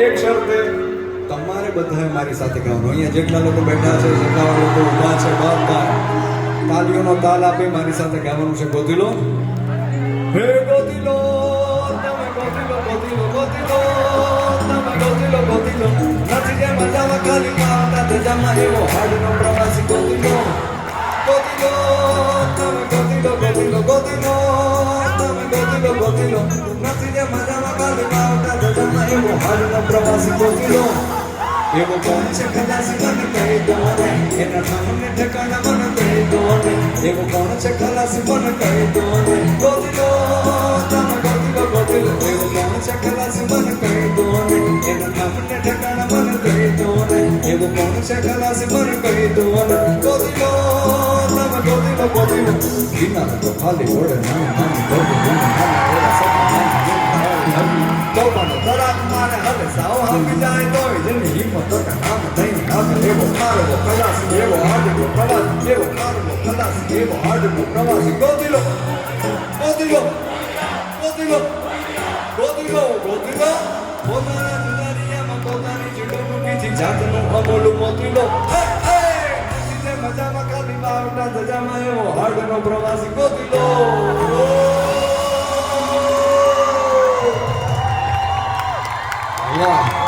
એક શરતે તમારે બધાએ મારી સાથે ગાવાનું. અહીંયા જેટલા લોકો બેઠા છે, જેટલા લોકો ઊભા છે, બધા તાલીઓનો તાલ આપી મારી સાથે ગાવાનું છે. ગોતી લો, હે ગોતી લો, તમે ગોતી લો, ગોતી લો, ગોતી લો, તમે ગોતી લો, ગોતી લો. નથી જે મજામાં ખાલી માતા ધજામાં એવો હાડનો પ્રવાસી. ગોતી લો, ગોતી લો, તમે ગોતી લો, ગોતી લો, ગોતી લો, તમે ગોતી લો, ગોતી લો. નથી જે મજામાં ખાલી માતા ધજામાં એવો હાડનો પ્રવાસી. ગોતી લો, એવો કોણ છે ખલાસી મને કહી દો ને, એના નામને ઠેકાણા મને કહી દો ને. એવો કોણ છે ખલાસી મને કહી દો ને. ગોતી લો, તમે ગોતી લો, ગોતી લો. એવો કોણ છે ખલાસી મને કહી દો ને, એના નામને ઠેકાણા મને કહી દો ને. એવો કોણ છે ખલાસી મને કહી દો ને. ગોતી લો, તમે ગોતી લો, ગોતી લો. કિનારે તો ખાલી ઘોડે નાની નાની ગોતી તોફાનો તરાક મારે હવે સાવ આપી જાય તોય જેની હિંમત તો કામ થઈને આવે. એવો મારવો ખલાસી, એવો હાડવો પ્રવાસી, એવો મારવો ખલાસી, એવો હાડવો પ્રવાસી. ગોતી લો, ગોતી લો, ગોતી લો, ગોતી લો, ગોતી લો. પોતાના દુનિયામાં પોતાની ચીડોમુખીથી જાતનું અમોલું મોતી લો. મજામાં ખાલી બાવટા ધજામાં એવો હાડનો પ્રવાસી. ગોતી લો. વાહ.